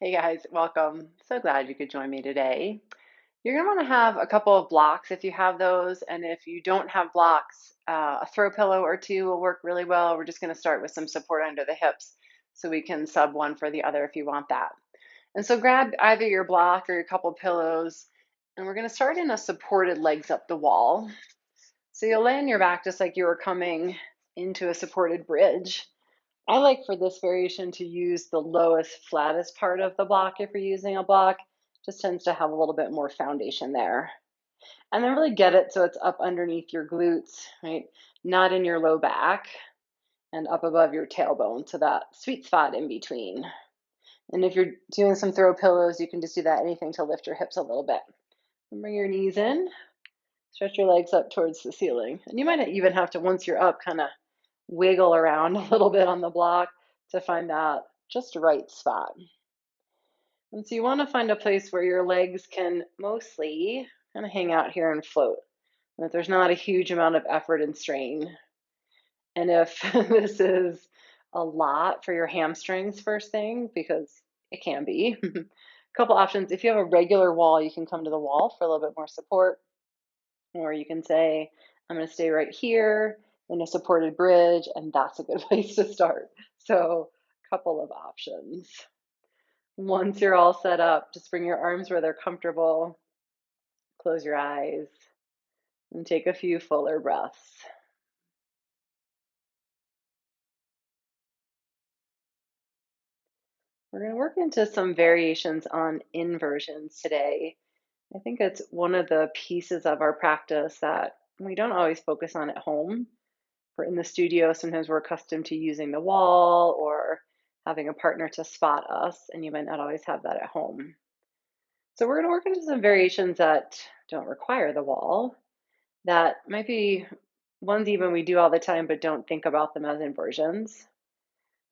Hey guys, welcome. So glad you could join me today. You're going to want to have a couple of blocks if you have those. And if you don't have blocks, a throw pillow or two will work really well. We're just going to start with some support under the hips so we can sub one for the other if you want that. And so grab either your block or your couple pillows. And we're going to start in a supported legs up the wall. So you'll lay on your back just like you were coming into a supported bridge. I like for this variation to use the lowest, flattest part of the block if you're using a block. Just tends to have a little bit more foundation there. And then really get it so it's up underneath your glutes, right? Not in your low back and up above your tailbone. So that sweet spot in between. And if you're doing some throw pillows, you can just do that, anything to lift your hips a little bit. And bring your knees in, stretch your legs up towards the ceiling. And you might even have to, once you're up, kind of wiggle around a little bit on the block to find that just right spot. And so you want to find a place where your legs can mostly kind of hang out here and float, and that there's not a huge amount of effort and strain. And if this is a lot for your hamstrings first thing, because it can be, a couple options. If you have a regular wall, you can come to the wall for a little bit more support, or you can say, I'm going to stay right here in a supported bridge, and that's a good place to start. So, a couple of options. Once you're all set up, just bring your arms where they're comfortable, close your eyes, and take a few fuller breaths. We're going to work into some variations on inversions today. I think it's one of the pieces of our practice that we don't always focus on at home. We're in the studio, sometimes we're accustomed to using the wall or having a partner to spot us, and you might not always have that at home. So we're going to work into some variations that don't require the wall, that might be ones even we do all the time, but don't think about them as inversions.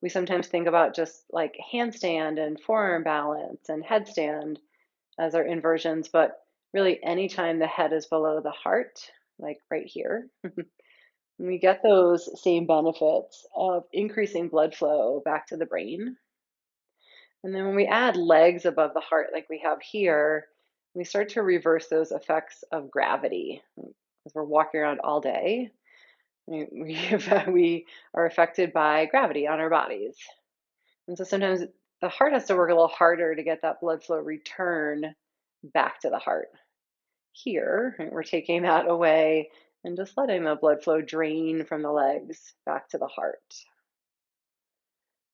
We sometimes think about just like handstand and forearm balance and headstand as our inversions, but really anytime the head is below the heart, like right here, we get those same benefits of increasing blood flow back to the brain. And then when we add legs above the heart, like we have here, we start to reverse those effects of gravity. As we're walking around all day, we are affected by gravity on our bodies. And so sometimes the heart has to work a little harder to get that blood flow return back to the heart. Here, right, we're taking that away and just letting the blood flow drain from the legs back to the heart.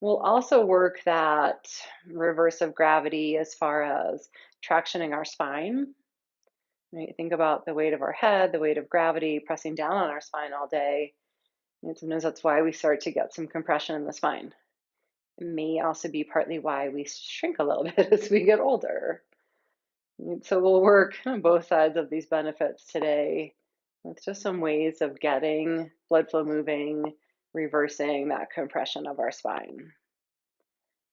We'll also work that reverse of gravity as far as tractioning our spine. Right? Think about the weight of our head, the weight of gravity pressing down on our spine all day. And sometimes that's why we start to get some compression in the spine. It may also be partly why we shrink a little bit as we get older. And so we'll work on both sides of these benefits today with just some ways of getting blood flow moving, reversing that compression of our spine.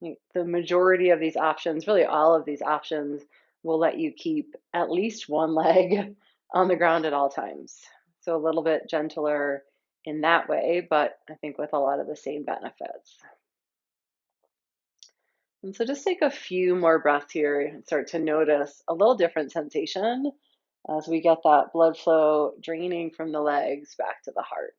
The majority of these options, really all of these options, will let you keep at least one leg on the ground at all times. So a little bit gentler in that way, but I think with a lot of the same benefits. And so just take a few more breaths here and start to notice a little different sensation as we get that blood flow draining from the legs back to the heart.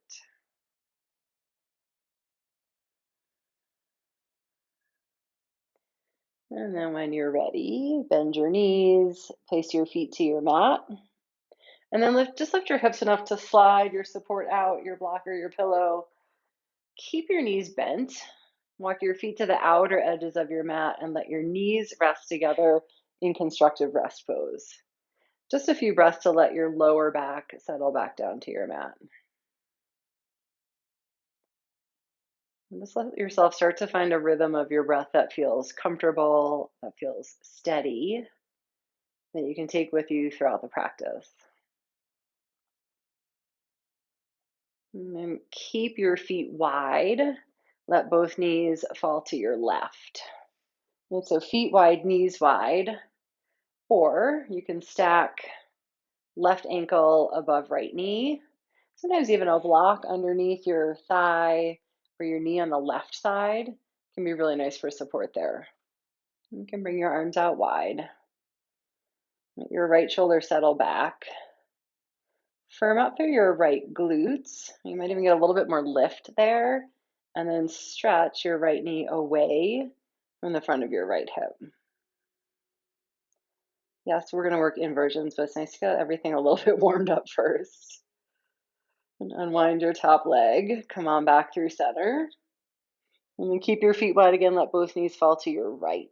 And then when you're ready, bend your knees, place your feet to your mat, and then just lift your hips enough to slide your support out, your blocker, your pillow. Keep your knees bent. Walk your feet to the outer edges of your mat and let your knees rest together in constructive rest pose. Just a few breaths to let your lower back settle back down to your mat. And just let yourself start to find a rhythm of your breath that feels comfortable, that feels steady, that you can take with you throughout the practice. And then keep your feet wide. Let both knees fall to your left. And so feet wide, knees wide. Or you can stack left ankle above right knee. Sometimes even a block underneath your thigh or your knee on the left side can be really nice for support there. You can bring your arms out wide. Let your right shoulder settle back. Firm up through your right glutes. You might even get a little bit more lift there. And then stretch your right knee away from the front of your right hip. Yes, we're going to work inversions, but it's nice to get everything a little bit warmed up first. And unwind your top leg. Come on back through center. And then keep your feet wide again. Let both knees fall to your right.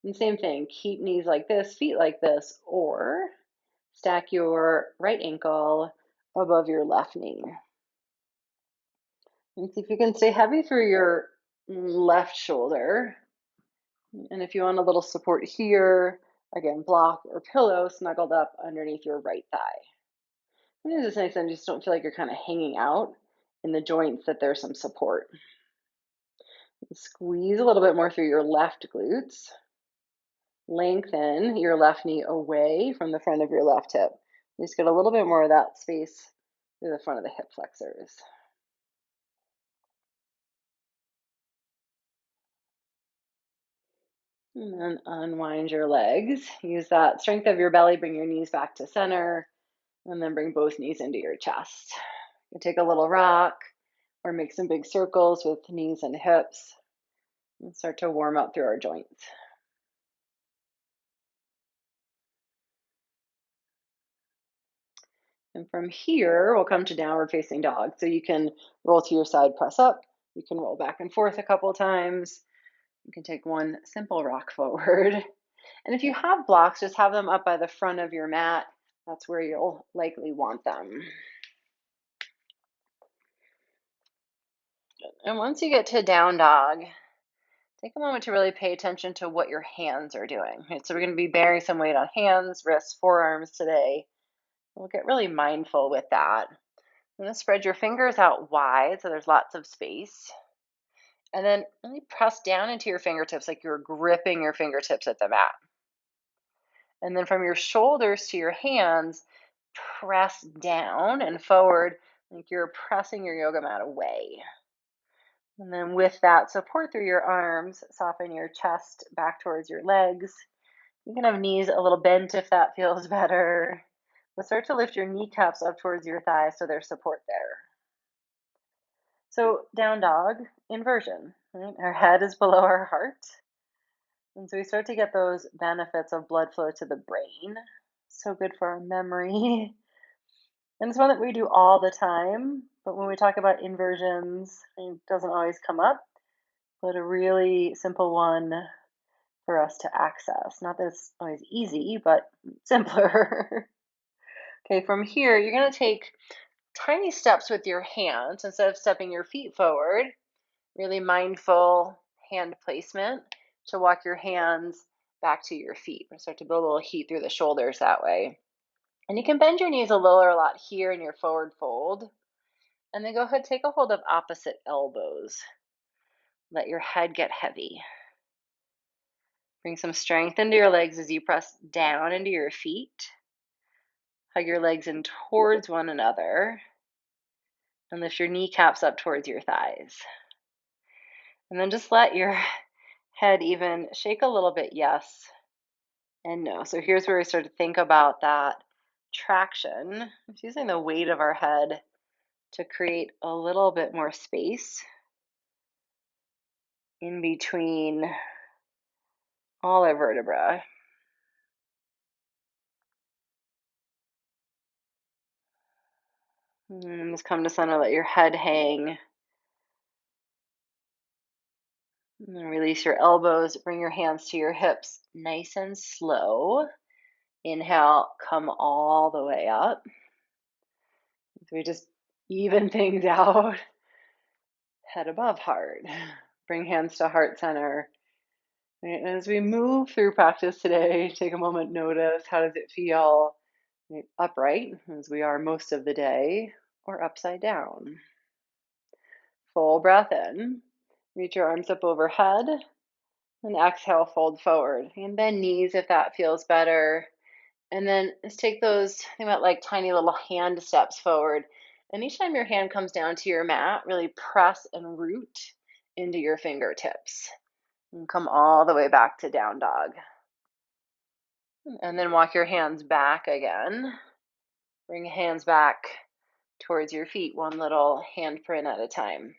And same thing, keep knees like this, feet like this, or stack your right ankle above your left knee. And see if you can stay heavy through your left shoulder. And if you want a little support here, again, block or pillow snuggled up underneath your right thigh. And it's nice and just don't feel like you're kind of hanging out in the joints, that there's some support. Squeeze a little bit more through your left glutes. Lengthen your left knee away from the front of your left hip. Just get a little bit more of that space through the front of the hip flexors. And then unwind your legs. Use that strength of your belly, bring your knees back to center, and then bring both knees into your chest. You take a little rock or make some big circles with knees and hips and start to warm up through our joints. And from here, we'll come to downward facing dog. So you can roll to your side, press up. You can roll back and forth a couple times. You can take one simple rock forward. And if you have blocks, just have them up by the front of your mat. That's where you'll likely want them. And once you get to down dog, take a moment to really pay attention to what your hands are doing. Right, so we're going to be bearing some weight on hands, wrists, forearms today. We'll get really mindful with that. I'm going to spread your fingers out wide so there's lots of space. And then really press down into your fingertips like you're gripping your fingertips at the mat. And then from your shoulders to your hands, press down and forward like you're pressing your yoga mat away. And then with that support through your arms, soften your chest back towards your legs. You can have knees a little bent if that feels better. But start to lift your kneecaps up towards your thighs so there's support there. So down dog, inversion. Right? Our head is below our heart. And so we start to get those benefits of blood flow to the brain. So good for our memory. And it's one that we do all the time. But when we talk about inversions, it doesn't always come up. But a really simple one for us to access. Not that it's always easy, but simpler. Okay, from here, you're going to take tiny steps with your hands instead of stepping your feet forward. Really mindful hand placement to walk your hands back to your feet. We'll start to build a little heat through the shoulders that way. And you can bend your knees a little or a lot here in your forward fold. And then go ahead, take a hold of opposite elbows. Let your head get heavy. Bring some strength into your legs as you press down into your feet. Hug your legs in towards one another. And lift your kneecaps up towards your thighs. And then just let your head even shake a little bit, yes and no. So here's where we start to think about that traction. It's using the weight of our head to create a little bit more space in between all our vertebrae. And just come to center, let your head hang. And then release your elbows, bring your hands to your hips, nice and slow. Inhale, come all the way up. So we just even things out. Head above heart. Bring hands to heart center. Right, and as we move through practice today, take a moment, notice how does it feel upright, as we are most of the day, or upside down. Full breath in. Reach your arms up overhead. And exhale, fold forward. And bend knees if that feels better. And then just take those, think about like tiny little hand steps forward. And each time your hand comes down to your mat, really press and root into your fingertips. And come all the way back to down dog. And then walk your hands back again. Bring your hands back towards your feet, one little handprint at a time.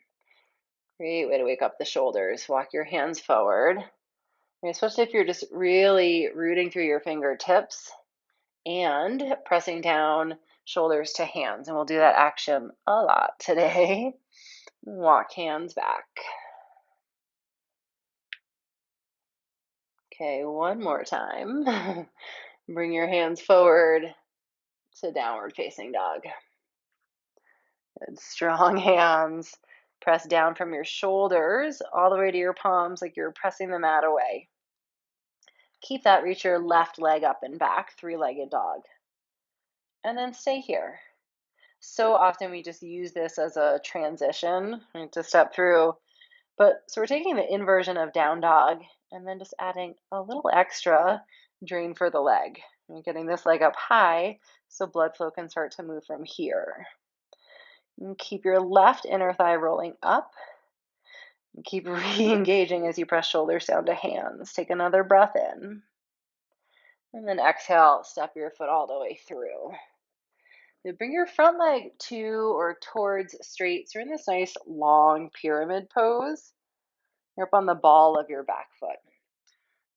Great way to wake up the shoulders. Walk your hands forward. And especially if you're just really rooting through your fingertips and pressing down shoulders to hands. And we'll do that action a lot today. Walk hands back. Okay, one more time. Bring your hands forward to downward facing dog. Good, strong hands. Press down from your shoulders all the way to your palms like you're pressing the mat away. Keep that, reach your left leg up and back, three-legged dog. And then stay here. So often we just use this as a transition to step through. But so we're taking the inversion of down dog and then just adding a little extra drain for the leg. And getting this leg up high so blood flow can start to move from here. And keep your left inner thigh rolling up. And keep re-engaging as you press shoulders down to hands. Take another breath in. And then exhale, step your foot all the way through. Now bring your front leg to or towards straight. So you're in this nice long pyramid pose. You're up on the ball of your back foot.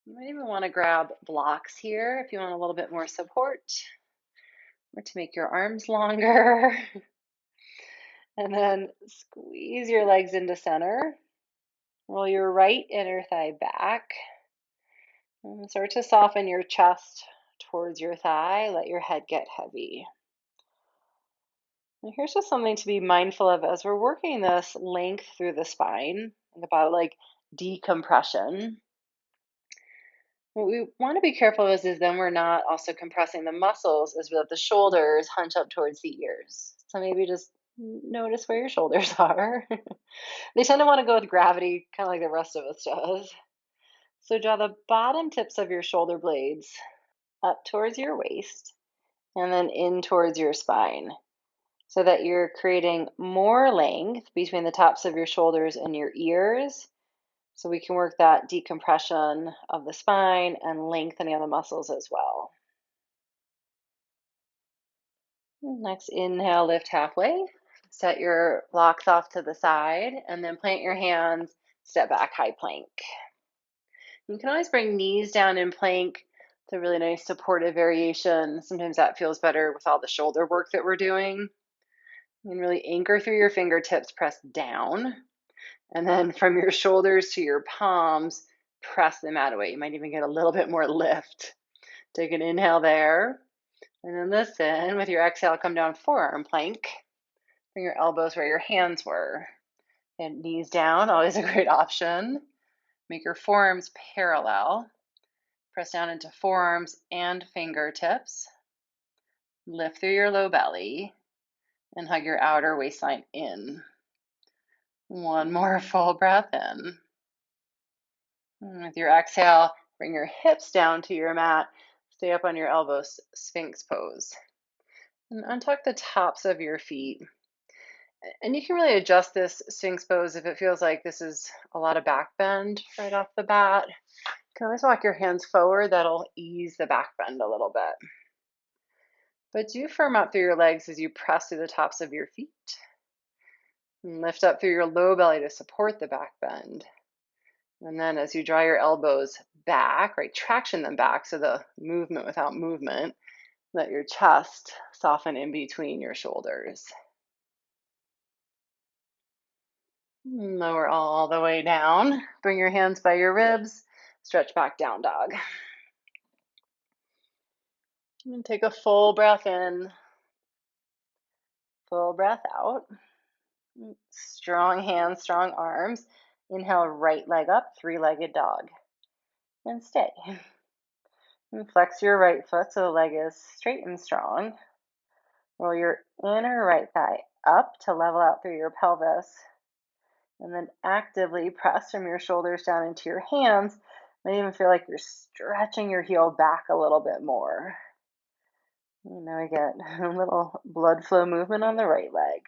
You might even want to grab blocks here if you want a little bit more support or to make your arms longer. And then squeeze your legs into center. Roll your right inner thigh back. And start to soften your chest towards your thigh. Let your head get heavy. And here's just something to be mindful of as we're working this length through the spine, about like decompression. What we want to be careful is then we're not also compressing the muscles as we let the shoulders hunch up towards the ears. So maybe just notice where your shoulders are. They tend to want to go with gravity, kind of like the rest of us does. So draw the bottom tips of your shoulder blades up towards your waist and then in towards your spine so that you're creating more length between the tops of your shoulders and your ears. So we can work that decompression of the spine and lengthening of the muscles as well. Next, inhale, lift halfway. Set your blocks off to the side and then plant your hands, step back, high plank. You can always bring knees down in plank. It's a really nice supportive variation. Sometimes that feels better with all the shoulder work that we're doing. You can really anchor through your fingertips, press down. And then from your shoulders to your palms, press them out away. You might even get a little bit more lift. Take an inhale there. And then listen, with your exhale, come down forearm plank. Bring your elbows where your hands were. And knees down, always a great option. Make your forearms parallel. Press down into forearms and fingertips. Lift through your low belly and hug your outer waistline in. One more full breath in. And with your exhale, bring your hips down to your mat. Stay up on your elbows, Sphinx pose. And untuck the tops of your feet. And you can really adjust this Sphinx pose if it feels like this is a lot of back bend right off the bat. You can always walk your hands forward. That'll ease the back bend a little bit. But do firm up through your legs as you press through the tops of your feet. And lift up through your low belly to support the back bend. And then as you draw your elbows back, right, traction them back, so the movement without movement, let your chest soften in between your shoulders. Lower all the way down. Bring your hands by your ribs. Stretch back, down dog. And take a full breath in. Full breath out. Strong hands, strong arms. Inhale, right leg up, three-legged dog. And stay. And flex your right foot so the leg is straight and strong. Roll your inner right thigh up to level out through your pelvis. And then actively press from your shoulders down into your hands. Might even feel like you're stretching your heel back a little bit more. And now we get a little blood flow movement on the right leg.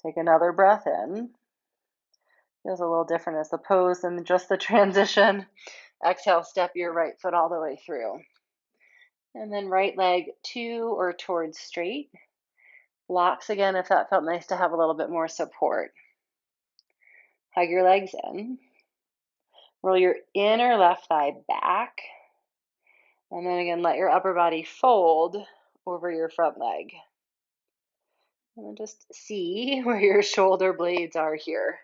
Take another breath in. Feels a little different as the pose than just the transition. Exhale, step your right foot all the way through. And then right leg to or towards straight. Blocks again if that felt nice to have a little bit more support. Hug your legs in. Roll your inner left thigh back. And then again, let your upper body fold over your front leg. And then just see where your shoulder blades are here.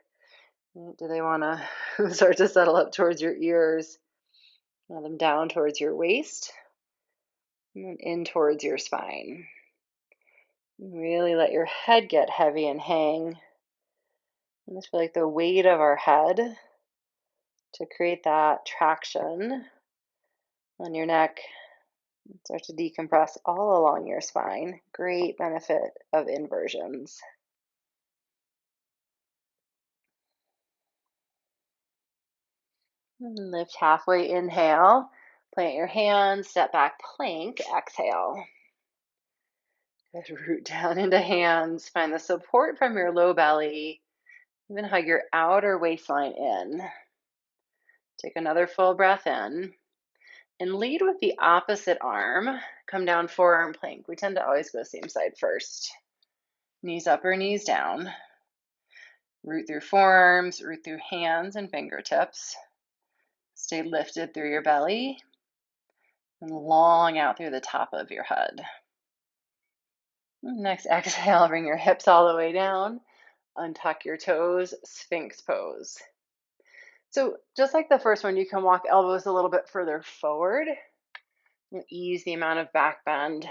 Do they want to start to settle up towards your ears? Let them down towards your waist and then in towards your spine. Really let your head get heavy and hang. And just feel like the weight of our head to create that traction on your neck. Start to decompress all along your spine. Great benefit of inversions. And lift halfway, inhale. Plant your hands, step back, plank, exhale. Good, root down into hands. Find the support from your low belly. Even hug your outer waistline in. Take another full breath in. And lead with the opposite arm. Come down, forearm plank. We tend to always go same side first. Knees up or knees down. Root through forearms, root through hands and fingertips. Stay lifted through your belly and long out through the top of your head. Next exhale, bring your hips all the way down. Untuck your toes, Sphinx pose. So just like the first one, you can walk elbows a little bit further forward and ease the amount of back bend.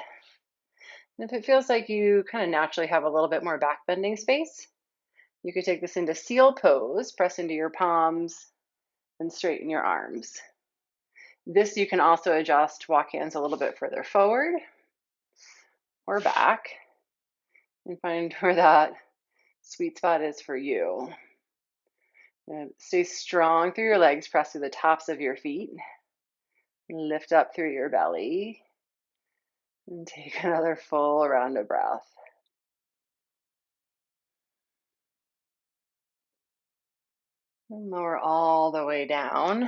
And if it feels like you kind of naturally have a little bit more back bending space, you could take this into seal pose, press into your palms and straighten your arms. This you can also adjust, walk hands a little bit further forward or back and find where that sweet spot is for you. And stay strong through your legs, press through the tops of your feet. Lift up through your belly. And take another full round of breath. And lower all the way down.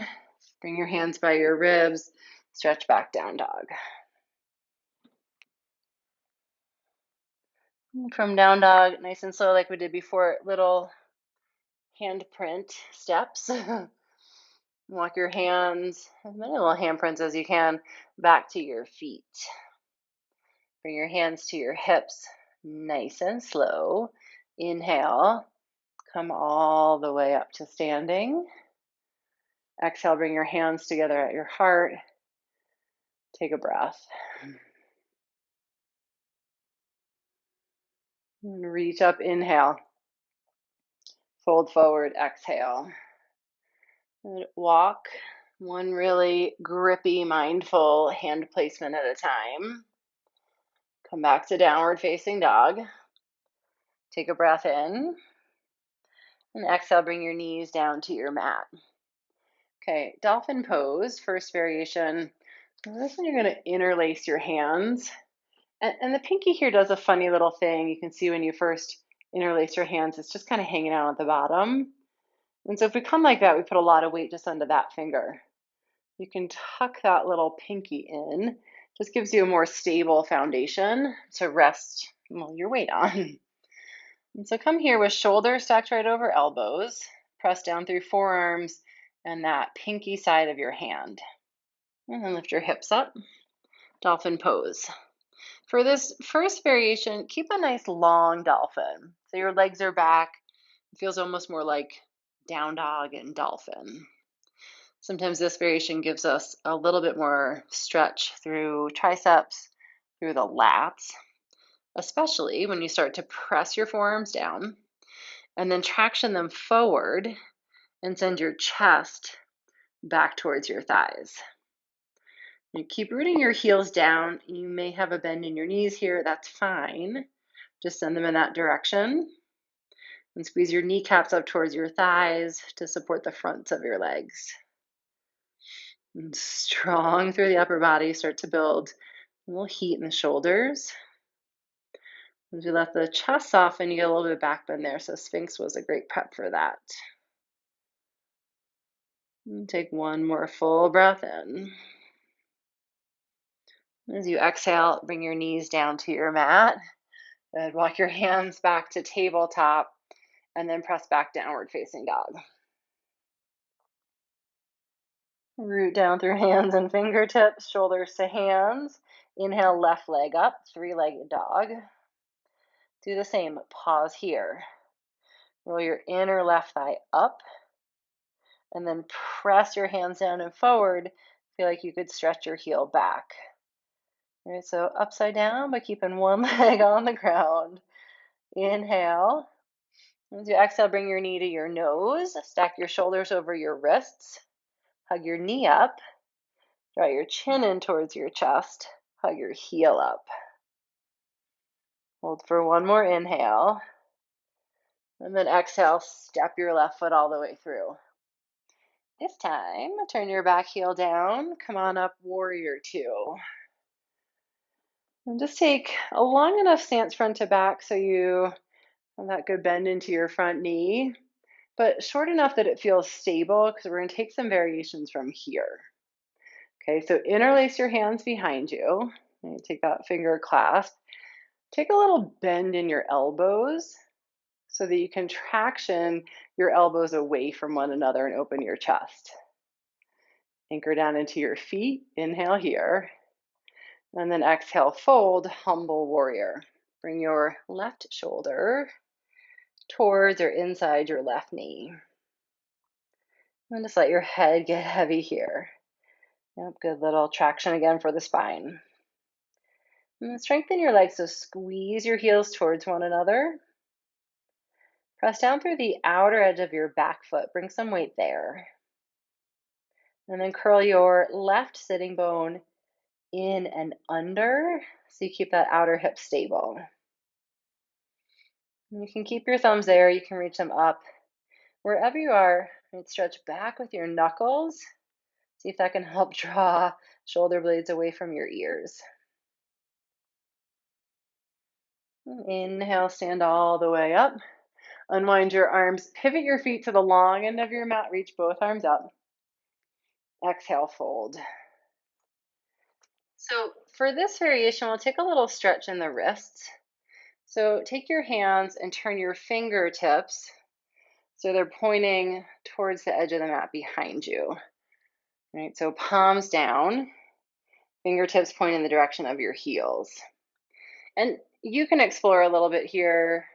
Bring your hands by your ribs. Stretch back, down dog. From down dog, nice and slow like we did before, little handprint steps. Walk your hands, as many little handprints as you can, back to your feet. Bring your hands to your hips, nice and slow. Inhale, come all the way up to standing. Exhale, bring your hands together at your heart. Take a breath. And reach up, inhale. Fold forward, exhale. And walk one really grippy, mindful hand placement at a time. Come back to downward facing dog. Take a breath in. And exhale, bring your knees down to your mat. Okay, dolphin pose, first variation. This one you're going to interlace your hands. And the pinky here does a funny little thing. You can see when you first interlace your hands, it's just kind of hanging out at the bottom. And so if we come like that, we put a lot of weight just under that finger. You can tuck that little pinky in. Just gives you a more stable foundation to rest your weight on. And so come here with shoulders stacked right over elbows. Press down through forearms and that pinky side of your hand. And then lift your hips up. Dolphin pose. For this first variation, keep a nice long dolphin. So your legs are back. It feels almost more like down dog and dolphin. Sometimes this variation gives us a little bit more stretch through triceps, through the lats, especially when you start to press your forearms down and then traction them forward and send your chest back towards your thighs. You keep rooting your heels down. You may have a bend in your knees here. That's fine. Just send them in that direction. And squeeze your kneecaps up towards your thighs to support the fronts of your legs. And strong through the upper body. Start to build a little heat in the shoulders. As you let the chest soften, you get a little bit of back bend there. So Sphinx was a great prep for that. And take one more full breath in. As you exhale, bring your knees down to your mat and walk your hands back to tabletop and then press back downward facing dog. Root down through hands and fingertips, shoulders to hands. Inhale, left leg up, three-legged dog. Do the same, pause here. Roll your inner left thigh up and then press your hands down and forward. Feel like you could stretch your heel back. All right, so upside down, but keeping one leg on the ground. Inhale. As you exhale, bring your knee to your nose. Stack your shoulders over your wrists. Hug your knee up. Draw your chin in towards your chest. Hug your heel up. Hold for one more inhale. And then exhale, step your left foot all the way through. This time, turn your back heel down. Come on up, warrior two. And just take a long enough stance front to back so you have that good bend into your front knee, but short enough that it feels stable because we're going to take some variations from here. Okay, so interlace your hands behind you. And take that finger clasp. Take a little bend in your elbows so that you can traction your elbows away from one another and open your chest. Anchor down into your feet. Inhale here. And then exhale, fold, humble warrior. Bring your left shoulder towards or inside your left knee. And just let your head get heavy here. Yep, good little traction again for the spine. And then strengthen your legs, so squeeze your heels towards one another. Press down through the outer edge of your back foot. Bring some weight there. And then curl your left sitting bone in and under so you keep that outer hip stable. And you can keep your thumbs there. You can reach them up. Wherever you are, stretch back with your knuckles. See if that can help draw shoulder blades away from your ears. Inhale, stand all the way up. Unwind your arms, pivot your feet to the long end of your mat, reach both arms up. Exhale, fold. So for this variation, we'll take a little stretch in the wrists. So take your hands and turn your fingertips so they're pointing towards the edge of the mat behind you. Right, so palms down, fingertips point in the direction of your heels. And you can explore a little bit here.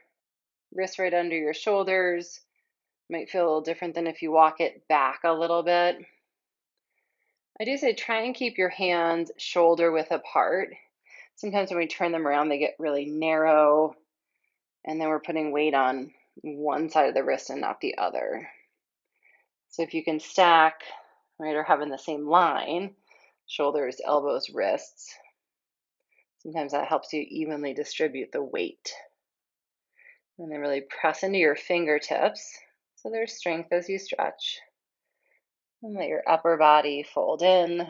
Wrists right under your shoulders. Might feel a little different than if you walk it back a little bit. I do say try and keep your hands shoulder width apart. Sometimes when we turn them around, they get really narrow, and then we're putting weight on one side of the wrist and not the other. So if you can stack, right, or have in the same line, shoulders, elbows, wrists, sometimes that helps you evenly distribute the weight. And then really press into your fingertips so there's strength as you stretch. And let your upper body fold in,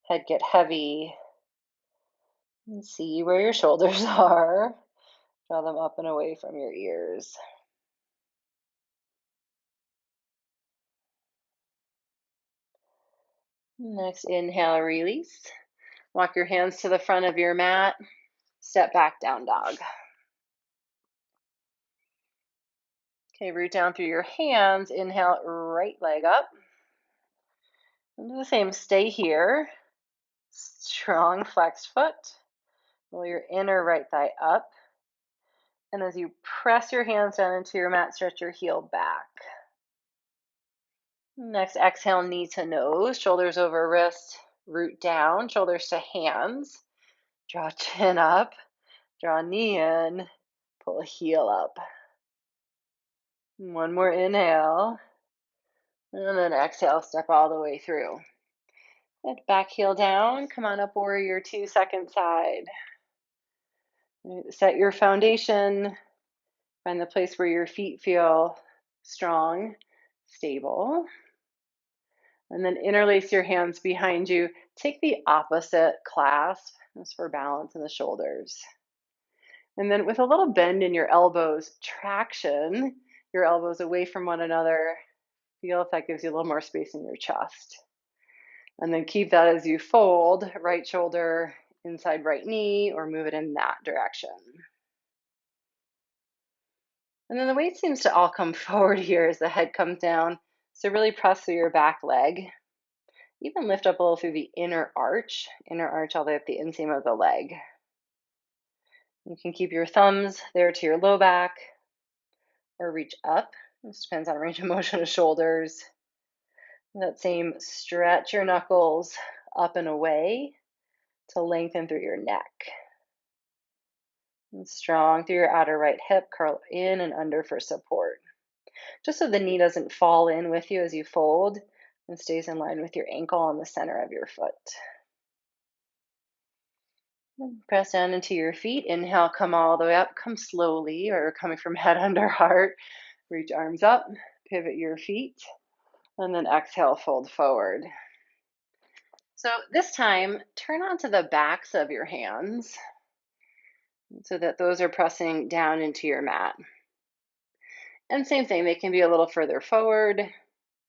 head get heavy, and see where your shoulders are. Draw them up and away from your ears. Next, inhale, release. Walk your hands to the front of your mat. Step back, down dog. Okay, root down through your hands. Inhale, right leg up. And do the same, stay here. Strong flexed foot. Roll your inner right thigh up. And as you press your hands down into your mat, stretch your heel back. Next, exhale, knee to nose, shoulders over wrist, root down, shoulders to hands. Draw chin up, draw knee in, pull heel up. One more inhale. And then exhale, step all the way through. Good. Back heel down, come on up, warrior two, second side. Set your foundation, find the place where your feet feel strong, stable. And then interlace your hands behind you. Take the opposite clasp, just for balance in the shoulders. And then with a little bend in your elbows, traction your elbows away from one another. Feel if that gives you a little more space in your chest. And then keep that as you fold, right shoulder inside right knee, or move it in that direction. And then the weight seems to all come forward here as the head comes down. So really press through your back leg. Even lift up a little through the inner arch all the way up the inseam of the leg. You can keep your thumbs there to your low back or reach up. This depends on range of motion of shoulders. That same stretch your knuckles up and away to lengthen through your neck. And strong through your outer right hip, curl in and under for support. Just so the knee doesn't fall in with you as you fold and stays in line with your ankle on the center of your foot. And press down into your feet. Inhale, come all the way up. Come slowly, or coming from head under heart. Reach arms up, pivot your feet, and then exhale, fold forward. So this time, turn onto the backs of your hands so that those are pressing down into your mat. And same thing, they can be a little further forward.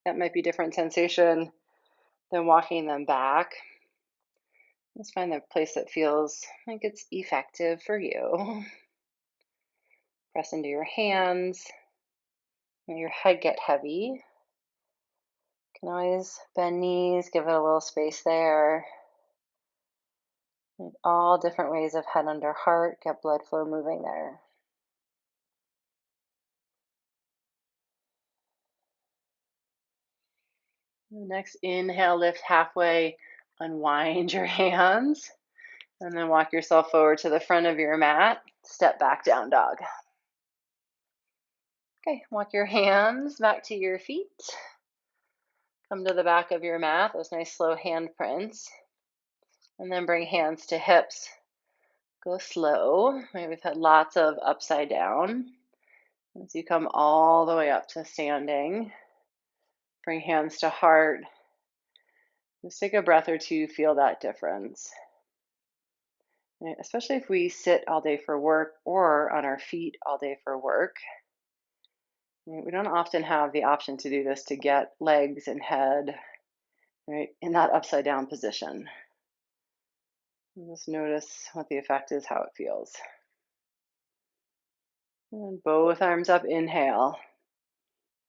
That might be different sensation than walking them back. Let's find the place that feels like it's effective for you. Press into your hands. Let your head get heavy. You can always bend knees, give it a little space there. And all different ways of head under heart, get blood flow moving there. Next, inhale, lift halfway, unwind your hands, and then walk yourself forward to the front of your mat. Step back, down dog. Okay, walk your hands back to your feet. Come to the back of your mat, those nice slow hand prints. And then bring hands to hips. Go slow. Maybe we've had lots of upside down. As you come all the way up to standing, bring hands to heart. Just take a breath or two, feel that difference. And especially if we sit all day for work or on our feet all day for work. We don't often have the option to do this, to get legs and head right in that upside down position. And just notice what the effect is, how it feels. And both arms up, inhale.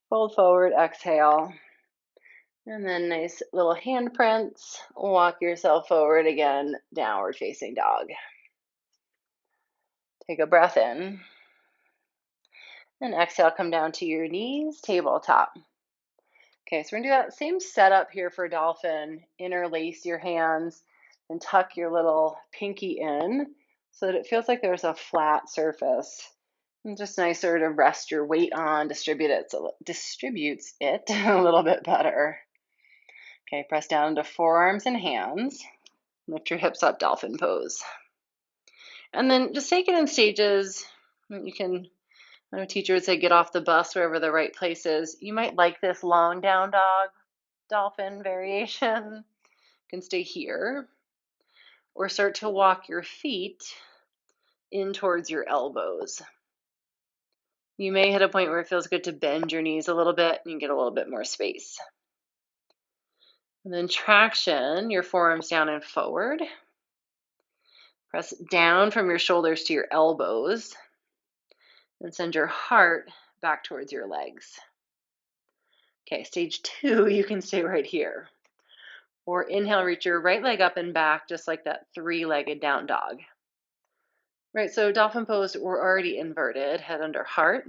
Fold forward, exhale. And then nice little hand prints. Walk yourself forward again, downward facing dog. Take a breath in. And exhale, come down to your knees, tabletop. Okay, so we're gonna do that same setup here for dolphin. Interlace your hands and tuck your little pinky in so that it feels like there's a flat surface. And just nicer to rest your weight on, distributes it a little bit better. Okay, press down to forearms and hands. Lift your hips up, dolphin pose. And then just take it in stages. You can, I know a teacher would say, get off the bus wherever the right place is. You might like this long down dog, dolphin variation. You can stay here. Or start to walk your feet in towards your elbows. You may hit a point where it feels good to bend your knees a little bit and you get a little bit more space. And then traction, your forearms down and forward. Press down from your shoulders to your elbows and send your heart back towards your legs. Okay, stage 2, you can stay right here. Or inhale, reach your right leg up and back, just like that 3-legged down dog. Right, so dolphin pose, we're already inverted, head under heart.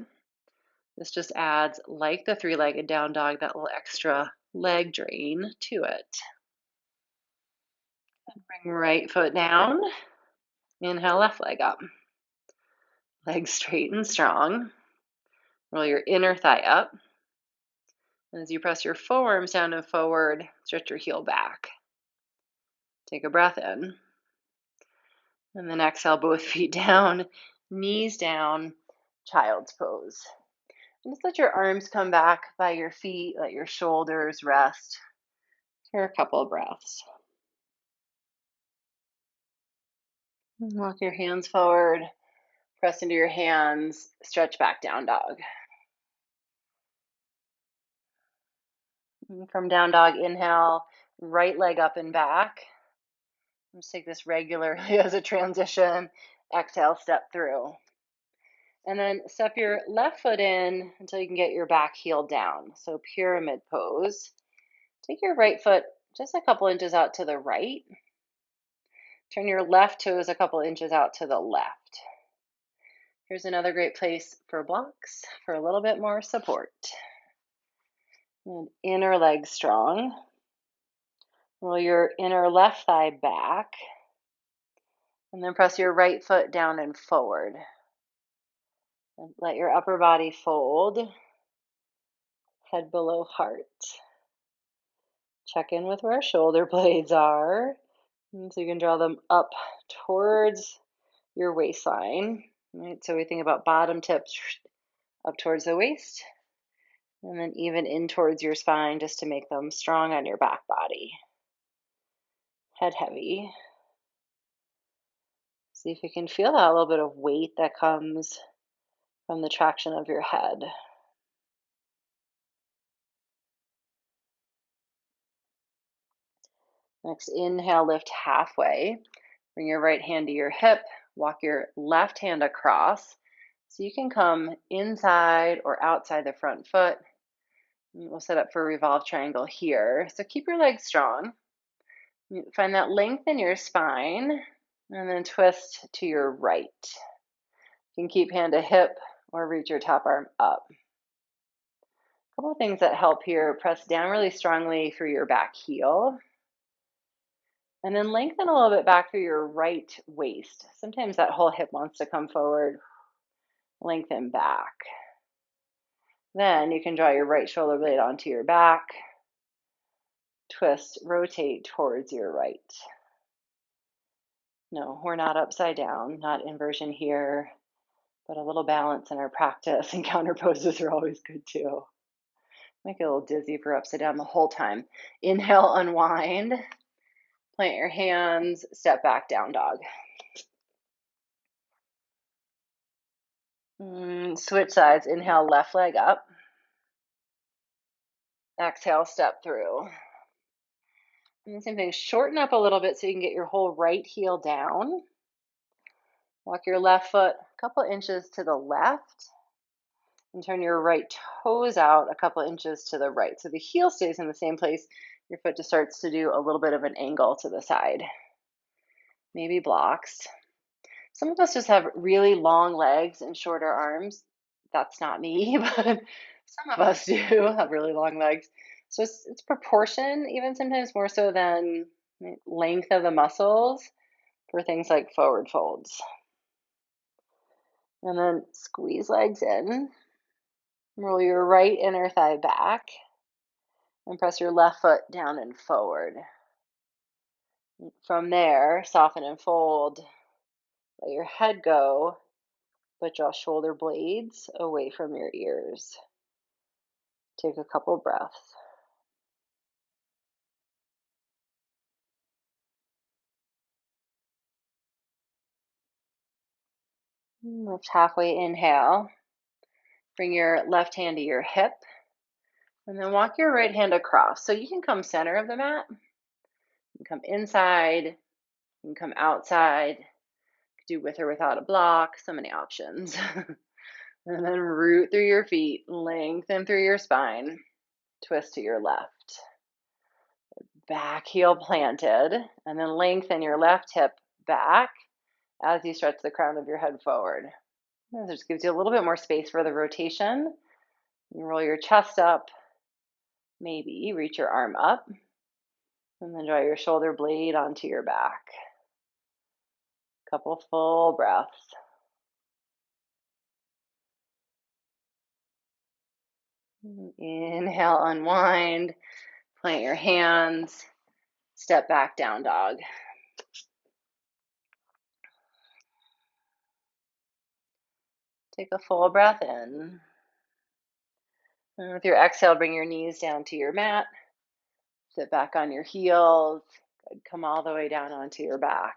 This just adds, like the 3-legged down dog, that little extra leg drain to it. Bring right foot down. Inhale, left leg up. Legs straight and strong. Roll your inner thigh up. And as you press your forearms down and forward, stretch your heel back. Take a breath in. And then exhale, both feet down, knees down, child's pose. And just let your arms come back by your feet, let your shoulders rest for a couple of breaths. And walk your hands forward, press into your hands, stretch back, down dog. And from down dog, inhale, right leg up and back. Just take this regularly as a transition. Exhale, step through. And then step your left foot in until you can get your back heel down. So pyramid pose. Take your right foot just a couple inches out to the right. Turn your left toes a couple inches out to the left. Here's another great place for blocks for a little bit more support. And inner leg strong. Roll your inner left thigh back. And then press your right foot down and forward. And let your upper body fold. Head below heart. Check in with where our shoulder blades are. And so you can draw them up towards your waistline. Right? So we think about bottom tips up towards the waist. And then even in towards your spine just to make them strong on your back body. Head heavy. See if you can feel that little bit of weight that comes from the traction of your head. Next, inhale, lift halfway. Bring your right hand to your hip. Walk your left hand across. So you can come inside or outside the front foot. We'll set up for a revolve triangle here. So keep your legs strong. Find that length in your spine. And then twist to your right. You can keep hand to hip or reach your top arm up. A couple of things that help here. Press down really strongly through your back heel. And then lengthen a little bit back through your right waist. Sometimes that whole hip wants to come forward. Lengthen back. Then you can draw your right shoulder blade onto your back. Twist, rotate towards your right. No, we're not upside down, not inversion here, but a little balance in our practice, and counter poses are always good too. Might get a little dizzy if we're upside down the whole time. Inhale, unwind. Plant your hands, step back, down dog. Switch sides. Inhale, left leg up. Exhale, step through. And the same thing, shorten up a little bit so you can get your whole right heel down. Walk your left foot a couple inches to the left and turn your right toes out a couple inches to the right. So the heel stays in the same place. Your foot just starts to do a little bit of an angle to the side. Maybe blocks. Some of us just have really long legs and shorter arms. That's not me, but some of us do have really long legs. So it's proportion, even sometimes more so than length of the muscles for things like forward folds. And then squeeze legs in. Roll your right inner thigh back and press your left foot down and forward. From there, soften and fold. Let your head go, but draw shoulder blades away from your ears. Take a couple breaths. Lift halfway, inhale. Bring your left hand to your hip. And then walk your right hand across. So you can come center of the mat. You can come inside. You can come outside. Do with or without a block. So many options. And then root through your feet. Lengthen through your spine. Twist to your left. Back heel planted. And then lengthen your left hip back as you stretch the crown of your head forward. This just gives you a little bit more space for the rotation. You roll your chest up, maybe reach your arm up, and then draw your shoulder blade onto your back. Couple full breaths. Inhale, unwind, plant your hands, step back, down dog. Take a full breath in. And with your exhale, bring your knees down to your mat. Sit back on your heels. Good. Come all the way down onto your back.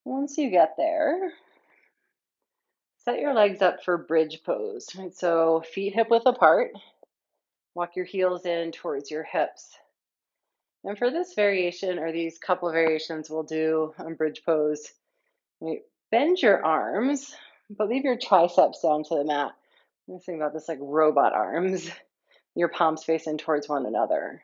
Once you get there, Set your legs up for bridge pose. Right? So feet hip width apart. Walk your heels in towards your hips. And for this variation, or these couple of variations we'll do on bridge pose, right, bend your arms, but leave your triceps down to the mat. I'm thinking about this like robot arms, your palms facing towards one another.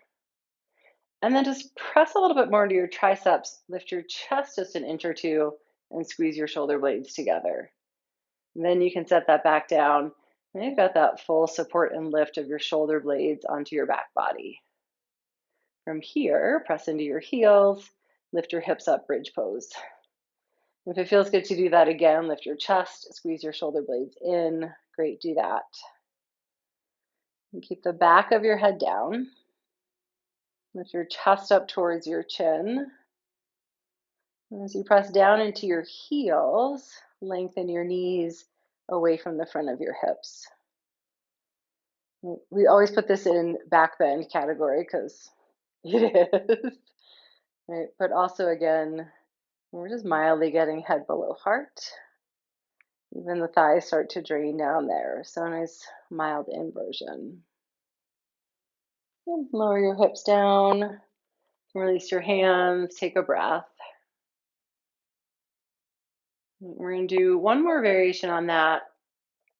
And then just press a little bit more into your triceps, lift your chest just an inch or two, and squeeze your shoulder blades together. And then you can set that back down. And you've got that full support and lift of your shoulder blades onto your back body. From here, press into your heels, lift your hips up, bridge pose. If it feels good to do that again, lift your chest, squeeze your shoulder blades in. Great, do that. And keep the back of your head down. Lift your chest up towards your chin. And as you press down into your heels, lengthen your knees away from the front of your hips. We always put this in back bend category because it is. Right? But also, again, we're just mildly getting head below heart. Even the thighs start to drain down there. So nice mild inversion. And lower your hips down. Release your hands. Take a breath. We're going to do one more variation on that.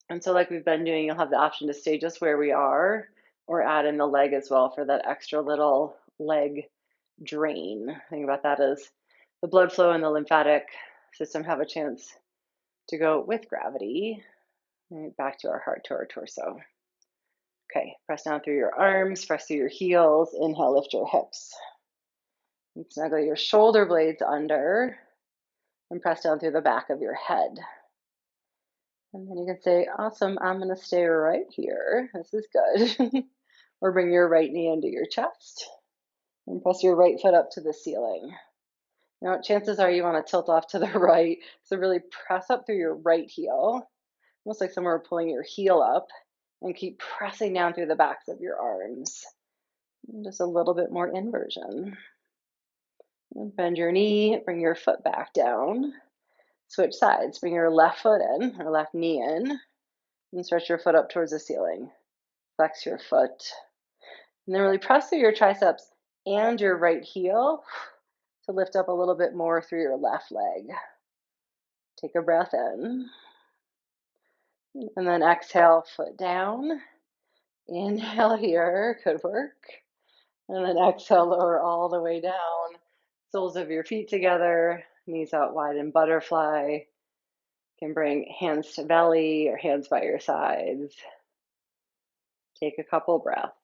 And so like we've been doing, you'll have the option to stay just where we are or add in the leg as well for that extra little leg drain. Think about that as the blood flow and the lymphatic system have a chance to go with gravity. Right, back to our heart, to our torso. Okay, press down through your arms, press through your heels. Inhale, lift your hips. And snuggle your shoulder blades under and press down through the back of your head. And then you can say, awesome, I'm going to stay right here. This is good. Or bring your right knee into your chest and press your right foot up to the ceiling. Now, chances are you want to tilt off to the right. So really press up through your right heel, almost like someone pulling your heel up, and keep pressing down through the backs of your arms. And just a little bit more inversion. And bend your knee, bring your foot back down. Switch sides, bring your left foot in, or left knee in, and stretch your foot up towards the ceiling. Flex your foot. And then really press through your triceps and your right heel to lift up a little bit more through your left leg. Take a breath in. And then exhale, foot down. Inhale here, good work. And then exhale, lower all the way down. Soles of your feet together, knees out wide in butterfly. You can bring hands to belly or hands by your sides. Take a couple breaths.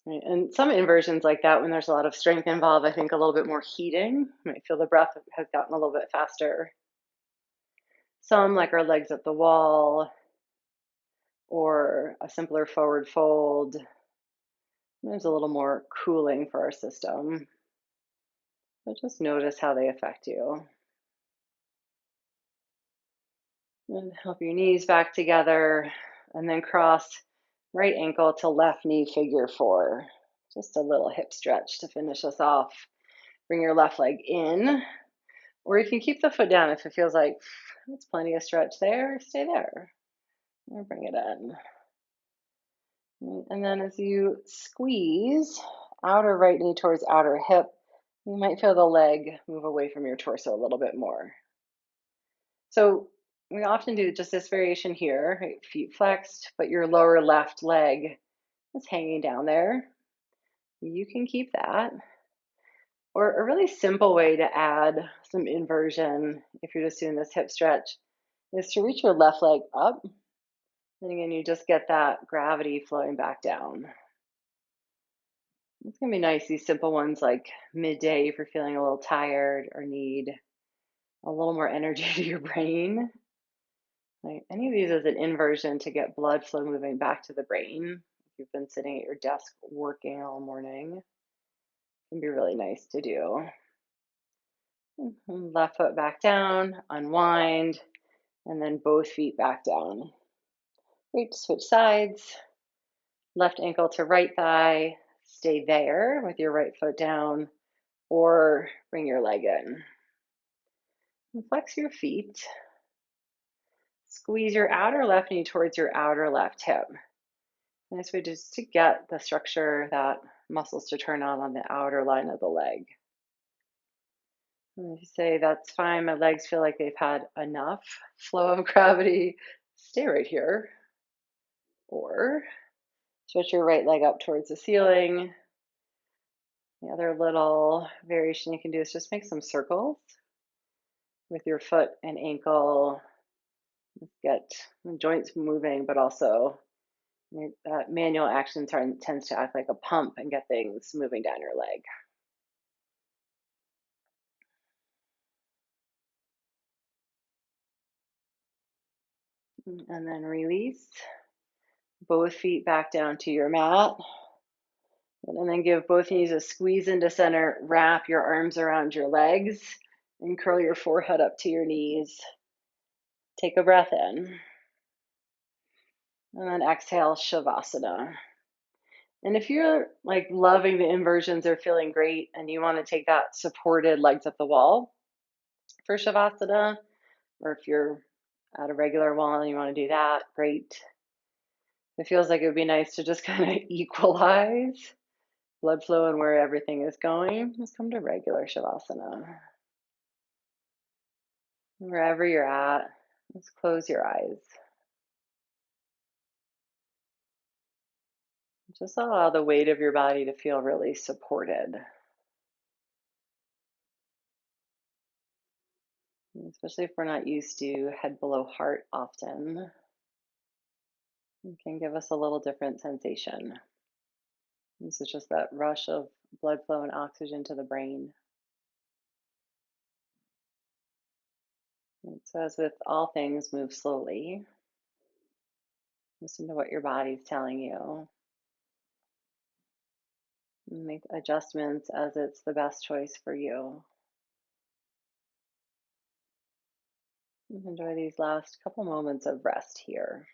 Right. And some inversions like that, when there's a lot of strength involved, I think a little bit more heating. You might feel the breath has gotten a little bit faster. Some, like our legs up the wall or a simpler forward fold, there's a little more cooling for our system. But just notice how they affect you. And help your knees back together and then cross right ankle to left knee, figure four. Just a little hip stretch to finish us off. Bring your left leg in, or you can keep the foot down if it feels like that's plenty of stretch there, stay there. Or bring it in. And then as you squeeze outer right knee towards outer hip, you might feel the leg move away from your torso a little bit more. So we often do just this variation here, right? Feet flexed, but your lower left leg is hanging down there. You can keep that. Or a really simple way to add some inversion, if you're just doing this hip stretch, is to reach your left leg up. And again, you just get that gravity flowing back down. It's going to be nice, these simple ones like midday if you're feeling a little tired or need a little more energy to your brain. Right? Any of these as an inversion to get blood flow moving back to the brain. If you've been sitting at your desk working all morning, it can be really nice to do. Left foot back down, unwind, and then both feet back down. Great, switch sides. Left ankle to right thigh. Stay there with your right foot down, or bring your leg in. And flex your feet. Squeeze your outer left knee towards your outer left hip. Nice way just to get the structure, that muscles to turn on the outer line of the leg. And if you say, that's fine, my legs feel like they've had enough flow of gravity, stay right here. Or stretch your right leg up towards the ceiling. The other little variation you can do is just make some circles with your foot and ankle. Get the joints moving, but also manual action tends to act like a pump and get things moving down your leg. And then release. Both feet back down to your mat. And then give both knees a squeeze into center. Wrap your arms around your legs and curl your forehead up to your knees. Take a breath in. And then exhale, Shavasana. And if you're like loving the inversions or feeling great and you want to take that supported legs up the wall for Shavasana, or if you're at a regular wall and you want to do that, great. It feels like it would be nice to just kind of equalize blood flow and where everything is going. Let's come to regular Shavasana. Wherever you're at, let's close your eyes. Just allow the weight of your body to feel really supported. Especially if we're not used to head below heart often, it can give us a little different sensation. This is just that rush of blood flow and oxygen to the brain. And so, as with all things, move slowly. Listen to what your body's telling you. Make adjustments as it's the best choice for you. Enjoy these last couple moments of rest here.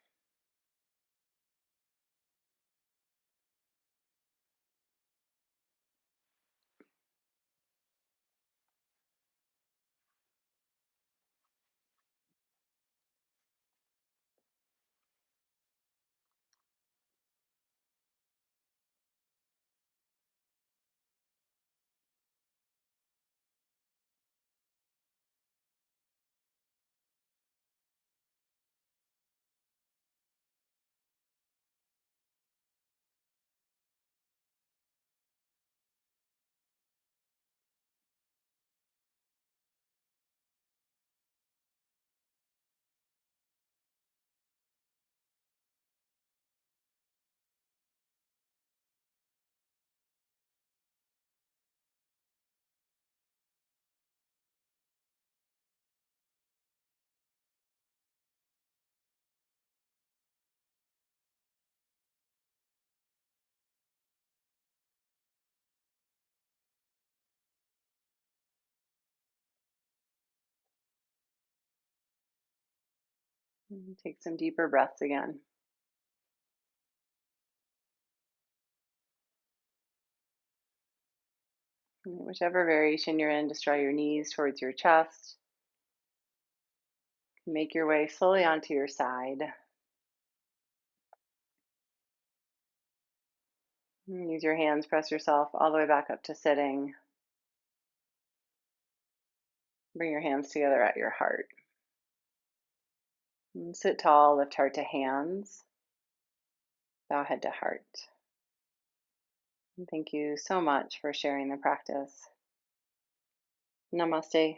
Take some deeper breaths again. Whichever variation you're in, just draw your knees towards your chest. Make your way slowly onto your side. Use your hands, press yourself all the way back up to sitting. Bring your hands together at your heart. And sit tall, lift heart to hands, bow head to heart. And thank you so much for sharing the practice. Namaste.